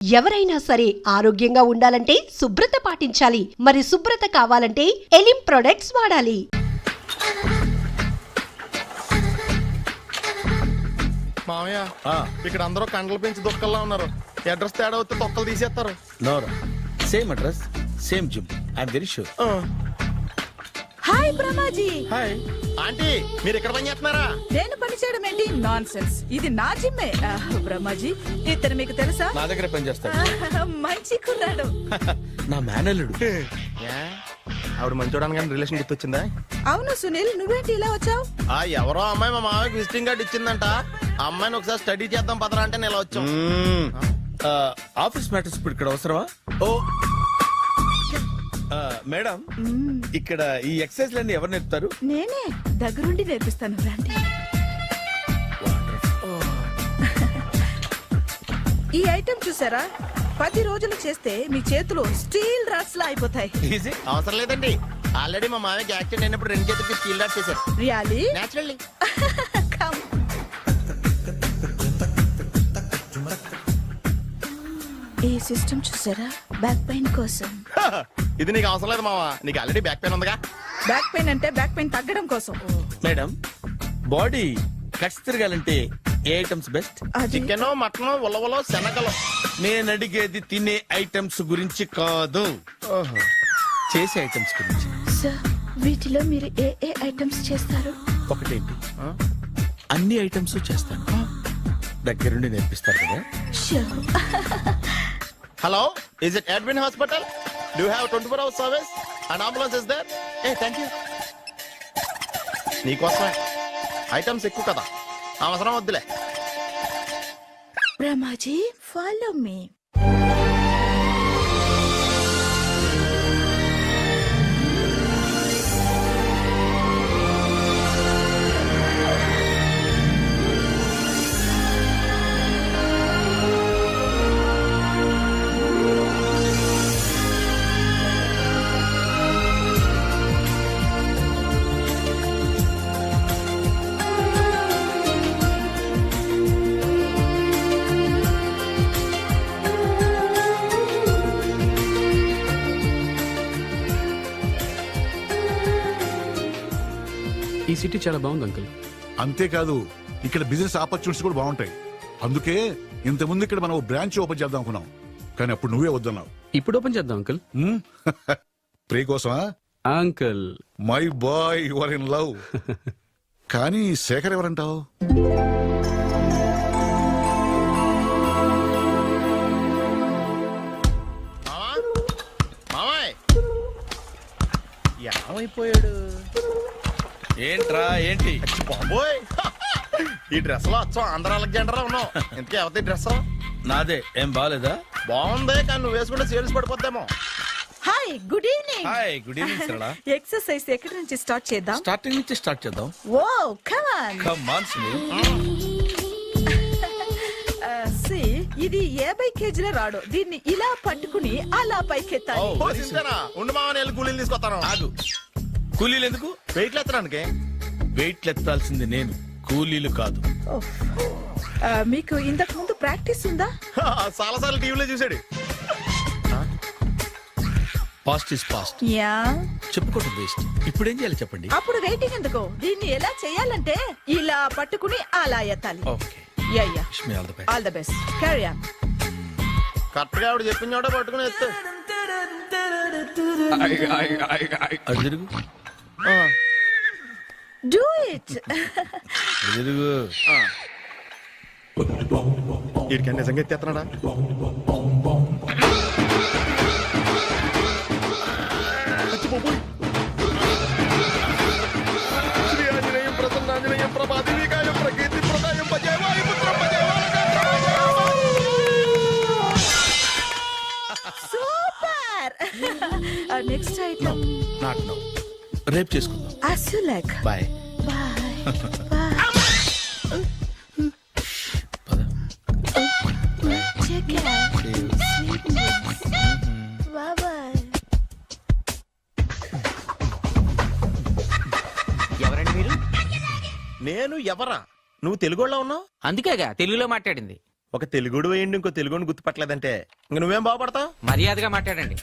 ఎవరైనా సరే ఆరోగ్యంగా ఉండాలంటే శుభ్రత పాటించాలి. మరి శుభ్రత కావాలంటే ఎలిం ప్రొడక్ట్స్ వాడాలి. మామయ్య ఇక్కడ అందరూ కండలు పెంచి దుక్కల్లా ఉన్నారు. అడ్రస్ తేడా వస్తే తొక్కలు తీసేస్తారు. నోరా same address same gym I'm very sure. Hi Brahmaji. Hi aunty, మీరు ఇక్కడ పని చేస్తున్నారా? నేను పని చేయడం ఏంటి? Nonsense. ఇది నా జిమ్మే. బ్రహ్మాజీ ఇతను మీకు తెలుసా? నా దగ్గర పని చేస్తాడు. మంచి కుర్రాడు. నా మేనల్లుడు. ఆవిడ మంచి చూడడానికి రిలేషన్ గుర్తొచ్చిందా? అవును సునీల్, నువ్వేంటి ఇలా వచ్చావు? ఎవరో అమ్మాయి మా మామయ్యకి విజిటింగ్ కార్డు ఇచ్చిందంట. ఆ అమ్మాయిని ఒకసారి స్టడీ చేద్దాం పదరా అంటే నేను ఇలా వచ్చాం. ఆఫీస్ మ్యాటర్స్ ఇప్పుడు ఇక్కడ అవసరమా? ఓ మేడం, ఇక్కడ ఈ ఎక్సర్సైజ్ లన్నీ ఎవరు నేర్పుతారు? నేనే దగ్గరుండి నేర్పిస్తాను, రండి. ఈ ఐటెం చూసారా? 10 రోజులు చేస్తే మీ చేతులు స్టీల్ రాట్స్ లా అయిపోతాయి. ఈజీ, అవసరం లేదండి. ఆల్రెడీ మా మామయ్యకి యాక్సిడెంట్ అయినప్పుడు 2 చేతులకి స్టీల్ డాట్ చేశారు. రియల్లీ? నేచురల్లీ. ఈ సిస్టమ్ చూసారా? బ్యాక్ పెయిన్ కోసం. ఇది నీకు అవసరం లేదు మావా, నీకు ఆల్రెడీ బ్యాక్ పెయిన్ ఉందిగా. బ్యాక్ పెయిన్ అంటే బ్యాక్ పెయిన్ తగ్గడం కోసం. మేడం, బాడీ కట్స్ తిరగాలంటే ఏ ఐటమ్స్ బెస్ట్? చికెన్, మటన్, ఉలవలో, శనగలు. నేను అడిగేది తినే ఐటమ్స్ గురించి కాదు, చేసే ఐటమ్స్ గురించి. సార్, వీటిలో మీరు ఏ ఏ ఐటమ్స్ చేస్తారు? ఒకటేంటి, అన్ని ఐటమ్స్ చేస్తాను. దగ్గరుండి నేర్పిస్తారు కదా. Hello, is it admin hospital? Do have 24 hours service and ambulance is there? Thank you. నీకోసమే ఐటమ్స్ ఎక్కువ కదా, అవసరం వద్దులే. Brahmaji, follow me. ఈ సిటీ చాలా బాగుంది అంకుల్. అంతేకాదు, ఇక్కడ బిజినెస్ ఆపర్చునిటీస్ కూడా బాగుంటాయి. అందుకే ఇంతకుముందు ఇక్కడ మనం బ్రాంచ్ ఓపెన్ చేద్దాం అనుకున్నాం, కానీ అప్పుడు నువ్వే వద్దన్నావు. ఇప్పుడు ఓపెన్ చేద్దాం అంకుల్. ప్రే కోసమా? Uncle, my boy, your in love. కానీ శేఖర్ ఎవరంటావు? మామాయ్ ఏమైపోయాడు? ఏంట్రా ఏంటి? బాబోయ్, ఈ డ్రెస్ లో వచ్చాం ఆంధ్ర అలెగ్జాండర్ ఉన్నావు. ఇంతకీ ఎవరి డ్రెస్? నాదే. ఏం బాగాలేదా? బాగుంది, కానీ నువ్వు వేసుకుంటే సేల్స్ పడిపోద్దేమో. Hi, good evening. Hi, good evening Sarala. Exercise ఎక్కడి నుంచి స్టార్ట్ చేద్దాం? స్టార్టింగ్ నుంచి స్టార్ట్ చేద్దాం. Oh come on. Come on Sunil. ఇది 50 కేజీల రాడు. దీన్ని ఇలా పట్టుకుని అలా పైకెత్తాలి. Oh. ఓ, సింతేనా? ఉండు మామ, నేను కూలీలు తీసుకొస్తాను. ఆగు. కూలీలు ఎందుకు? వెయిట్ ఎత్తడానికి. వెయిట్ ఎత్తాల్సింది నేను, కూలీలు కాదు. మీకు ఇంతకు ముందు ప్రాక్టీస్ ఉందా? చాలా సార్లు టీవీలో చూసాడు. Past is past. యా, చెప్పుకోవడం వేస్ట్. ఇప్పుడు ఏం చేయాలి చెప్పండి. అప్పుడు వెయిటింగ్ ఎందుకు? దీన్ని ఎలా చేయాలంటే ఇలా పట్టుకుని అలా ఎత్తాలి. Okay, ya ya, wish me all the best. All the best. Carry on. Correct గా ఆవిడ చెప్పిన చోట పట్టుకుని ఎత్తు. అటు తిరుగు. Do it. అటు తిరుగు. వీడికి నిజంగా ఎత్తేస్తున్నాడా? శ్రీ ఆంజనేయం ప్రసన్నాంజనేయం ప్రభాదివికాయం ప్రకీర్తి ప్రదాయం భజే వాయుపుత్రం భజే super. Next item not no, రేపు చేసుకుందాం. as you like. Bye. Bye. పద. Take care. Sweet dreams. Bye bye. ఎవరండి మీరు? నేను ఎవరా? నువ్వు తెలుగులో ఉన్నావు? అందుకేగా తెలుగులో మాట్లాడింది. ఒక తెలుగుడు వేయండి ఇంకో తెలుగుని గుర్తుపట్టలేదంటే ఇంక నువ్వేం బాగుపడతావు? మర్యాదగా మాట్లాడండి.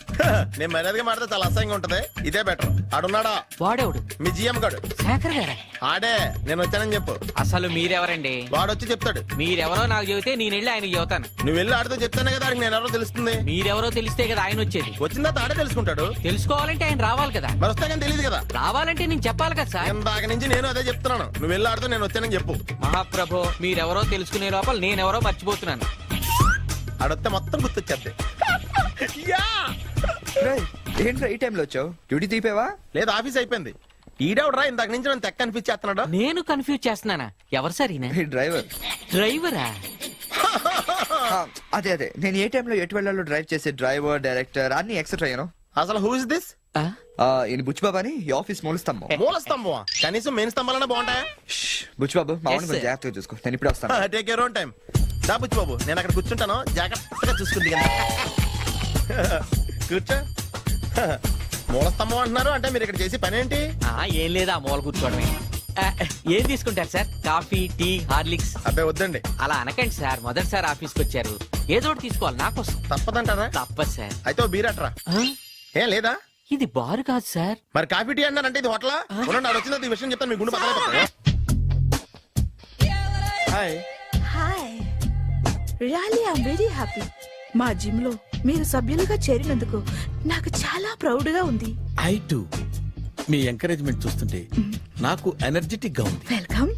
నేను మర్యాదగా మాట్లాడితే చాలా అసహ్యంగా ఉంటది. ఇదే బెటర్. ఆడున్నాడా? వాడేవుడు మీ జిఎం గాడు. శేఖర్ గారా? ఆడే. నేను వచ్చానని చెప్పు. అసలు మీరెవరండి? వాడొచ్చి చెప్తాడు. మీరెవరో నాకు చెబితే నేను వెళ్ళి ఆయనకి చెబుతాను. నువ్వు వెళ్ళి ఆడితో చెప్తానే కదా ఆడికి నేను ఎవరో తెలుస్తుంది. మీరెవరో తెలిస్తే కదా ఆయన వచ్చేది. వచ్చిందా ఆడే తెలుసుకుంటాడు. తెలుసుకోవాలంటే ఆయన రావాలి కదా. మరి వస్తే కానీ తెలియదు కదా. రావాలంటే నేను చెప్పాలి కదా సార్. ఇందాక నుంచి నేను అదే చెప్తున్నాను. నువ్వు వెళ్ళి ఆడితో నేను వచ్చానని చెప్పు. మహాప్రభు, మీరెవరో తెలుసుకునే లోపల నేనెవరో మర్చిపోతున్నాను. ఆడొస్తే మొత్తం గుర్తొచ్చేద్ది. ఏంట్రా ఈ టైంలో వచ్చావు? డ్యూటీ తీపేవా? లేదు, ఆఫీస్ అయిపోయింది. ఈడెవడరా ఇందాక నుంచి నన్ను తెక్క అనిపించేస్తున్నాడు. నేను కన్ఫ్యూజ్ చేస్తున్నానా? ఎవరు సార్ ఈయన? ఈ డ్రైవర్. డ్రైవరా? అదే అదే, నేను ఏ టైంలో ఎటు వెళ్ళాలో డ్రైవ్ చేసే డ్రైవర్, డైరెక్టర్ అన్ని ఎక్సెట్రా యూనో. అసలు హూ ఇస్ దిస్? ఈయన బుచ్చిబాబు అని ఈ ఆఫీస్ మూల స్తంభం. మూల స్తంభం? కనీసం మెయిన్ స్తంభాలన్నా బాగుంటాయా? బుచ్చిబాబు మా Yes, కొంచెం sir. జాగ్రత్తగా చూసుకో, నేను ఇప్పుడు వస్తాను. Take your own time. దా బుచ్చి బాబు, నేను అక్కడ కూర్చుంటాను, జాగ్రత్తగా చూసుకుంది కదా. కూర్చో. మూల స్తంభం అంటున్నారు అంటే మీరు ఇక్కడ చేసి పని ఏంటి? ఏం లేదా, మూల కూర్చోవడమే. ఏం తీసుకుంటారు సార్? Coffee, tea, Horlicks? అబ్బాయి వద్దండి. అలా అనకండి సార్, మొదటిసారి ఆఫీస్కి వచ్చారు, ఏదో ఒకటి తీసుకోవాలి నా కోసం. తప్పదంటారా? తప్పదు సార్. అయితే ఓ బీర్ అట్రా. ఏం లేదా? ఇది బారు కాదు సార్. మరి కాఫీ టీ అన్నారంటే ఇది హోటలా? ఉండండి, వచ్చిందో ఈ విషయం చెప్తాను, మీ గుండె పక్కన. Hi. Hi, really I'm very happy. మా జిమ్ లో మీరు సభ్యులుగా చేరినందుకు నాకు చాలా ప్రౌడ్ గా ఉంది. I to. మీ ఎంకరేజ్మెంట్ చూస్తుంటే నాకు ఎనర్జెటిక్ గా ఉంది. వెల్కమ్.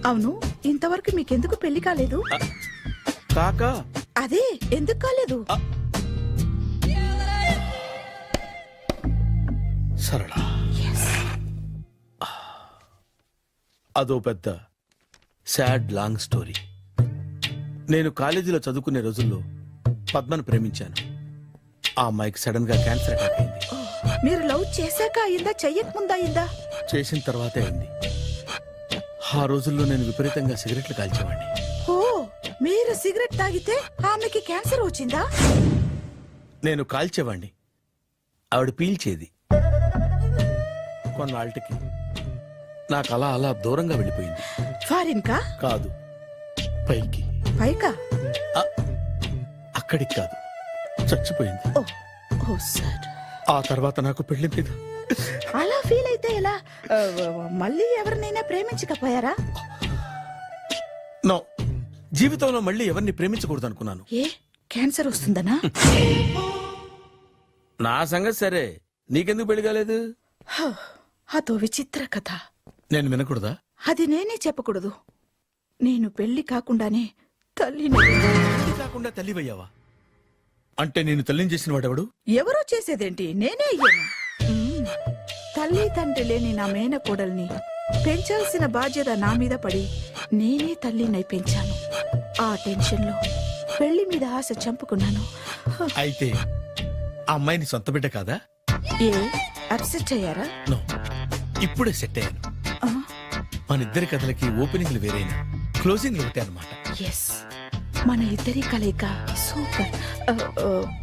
అవును, ఇంతవరకు మీకెందుకు పెళ్లి కాలేదు? కాకా అదే, ఎందుకు కాలేదు? సరళ, అదో పెద్ద సాడ్ లాంగ్ స్టోరీ. నేను కాలేజీలో చదువుకునే రోజుల్లో పద్మను ప్రేమించాను. ఆ అమ్మాయికి సడన్ గా క్యాన్సర్ అటాక్ అయింది. మీరు లవ్ చేశాక అయిందా, చెయ్యక ముందా అయిందా? చేసిన తర్వాతే అయింది. ఆ రోజుల్లో నేను విపరీతంగా సిగరెట్లు కాల్చేవాడిని. ఓ, మీరు సిగరెట్ తాగితే ఆమెకి క్యాన్సర్ వచ్చిందా? నేను కాల్చేవాణ్ణి, ఆవిడ పీల్చేది. కొన్నాళ్ళకి నాకు అలా అలా దూరంగా వెళ్ళిపోయింది. ఫారిన్ కా? కాదు, పైకి. పైకా? అక్కడికి కాదు, చచ్చిపోయింది. ఓ, ఓ సార్. ఆ తర్వాత నాకు పెళ్లి మీద అలా ఫీల్ అయితే ఎలా? మళ్ళీ ఎవరినైనా ప్రేమించకపోయారా? నో, జీవితంలో మళ్ళీ ఎవరిని ప్రేమించకూడదు అనుకున్నాను. ఏ, క్యాన్సర్ వస్తుందనా? నా సంగతి సరే, నీకెందుకు పెళ్లి కాలేదు? అదో విచిత్ర కథ. నేను వినకూడదా? అది నేనే చెప్పకూడదు. నేను పెళ్లి కాకుండానే తల్లిని. పెళ్లి కాకుండా తల్లివయ్యావా? అంటే నేను తల్లిని చేసిన వాడెవడు? ఎవరో చేసేదేంటి, నేనే అయ్యాను. తల్లి తండ్రి లేని నా మేనకోడల్ని పెంచాల్సిన బాధ్యత నా మీద పడి నేనే తల్లినై పెంచాను. ఆ టెన్షన్ లో పెళ్లి మీద ఆశ చంపుకున్నాను. అయితే ఆ అమ్మాయిని సొంత బిడ్డ కాదా? ఏ, అప్సెట్ అయ్యారా? నో, ఇప్పుడే సెట్ అయ్యాను. మన ఇద్దరి కథలకి ఓపెనింగ్లు వేరైనా క్లోజింగ్లు ఒకటే అన్నమాట. ఎస్, మన ఇద్దరి కలయిక సూపర్.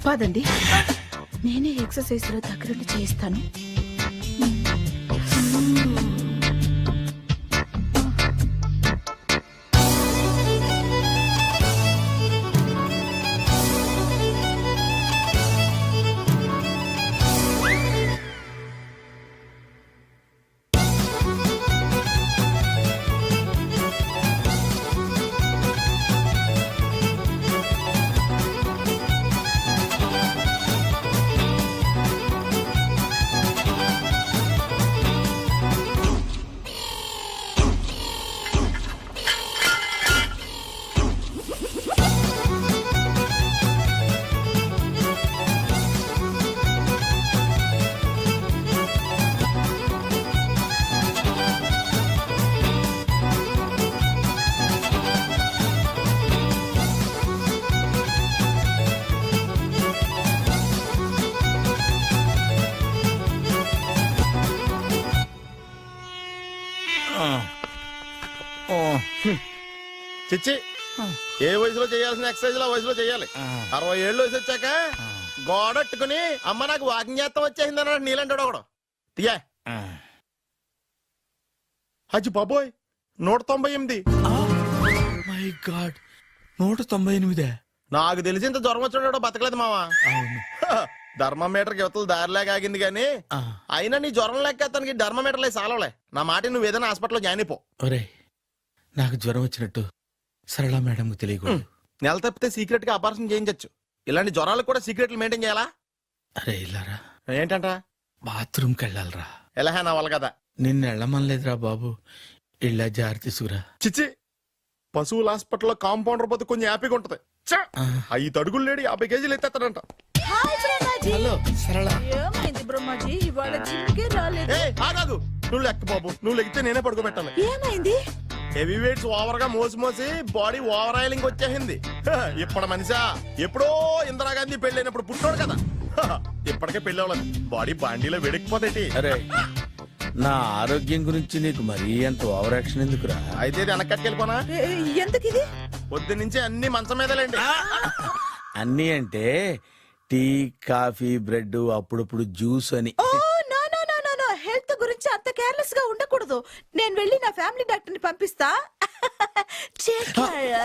పదండి, నేనే ఎక్సర్సైజ్ లో దగ్గరుండి చేయిస్తాను. చిచ్చి, ఏ వయసులో చేయాల్సిన ఎక్సర్సైజ్ ఆ వయసులో చేయాలి. 60 ఏళ్ళు వయసు వచ్చాక గోడట్టుకుని అమ్మ నాకు వాకింగ్ చేస్తాం వచ్చేసింది అన్నాడు నీలంటాడు ఒకడు. తీయా. అచ్చి బాబోయ్, 198. My God, 198. నాకు తెలిసి ఇంత జ్వరం వచ్చాడో బతకలేదు మావా. అవును. ధర్మమీటర్ యువతలు దారిలాగా ఆగింది గానీ ఆ, అయినా నీ జ్వరం లెక్క అతనికి ధర్మమీటర్లే సాలవలే. నా మాట నువ్వు ఏదైనా హాస్పిటల్లో జాయిన్ అయిపో. ఒరేయ్ నాకు జ్వరం వచ్చినట్టు సరళ మేడంకి తెలియకూడదు. నెల తప్పితే సీక్రెట్ గా ఆపరేషన్ చేయించచ్చు. ఇలాంటి జ్వరాలకు కూడా సీక్రెట్లు మెయింటైన్ చేయాలా? అరే ఇల్లారా, ఏంటంట? బాత్రూమ్కి వెళ్ళాలరా. ఎలా నా వాళ్ళ కదా. నిన్ను వెళ్ళమనలేదురా బాబు. ఇళ్ళ జారి తీసుకురా. చిచ్చి, పశువుల హాస్పిటల్లో కాంపౌండర్ పోతే కొంచెం హ్యాపీగా ఉంటది. చ్చ! 5 అడుగులు లేడి 50 కేజీలు ఎత్తేస్తాడంట. హాయ్ బ్రహ్మాజీ. హలో సరళ. ఏమైంది బ్రహ్మాజీ, ఇవాళ జిమ్కే రాలేదు? ఏ ఆగాదు, నువ్వు లెక్క బాబు. నువ్వు లెక్కితే నేనే పడుకోబెట్టాలి. ఏమైంది? హెవీ వెయిట్స్ ఓవర్ గా మోసి మోసి బాడీ ఓవర్ ఆయిలింగ్ వచ్చేసింది. ఇప్పుడు మనిషా ఎప్పుడో ఇందిరాగాంధీ పెళ్ళైనప్పుడు పుట్టాడు కదా. ఇప్పటికే పెళ్ళి అవ్వలేదు. బాడీ బాండీలో వెడికిపోతేటి. అరే నా ఆరోగ్యం గురించి నీకు మరీ అంత ఓవర్ యాక్షన్ ఎందుకురా? అయితే ఇది వెనకట్టుకెళ్ళిపోనా? ఎందుకు ఇది? పొద్దు నుంచి అన్ని మంచం మీదలేండి. అన్నీ అంటే టీ కాఫీ బ్రెడ్ అప్పుడప్పుడు జ్యూస్ అని. Oh no no no no no, health గురించి అంత కేర్లెస్ గా ఉండకూడదు. నేను వెళ్ళి నా ఫ్యామిలీ డాక్టర్ ని పంపిస్తా. చేస్తారా?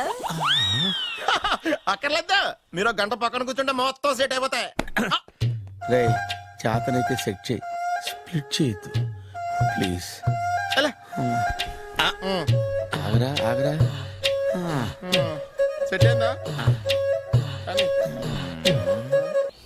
అక్కర్లేదా, మీరు ఒక గంట పక్కన కూర్చుంటే మొత్తం సెట్ అయిపోతాయి. రే చేతనైతే సెట్ చేయి, స్ప్లిట్ చేయొద్దు ప్లీజ్. ఎలా? ఆగరా ఆగరా. సెట్ అయిందా? కానీ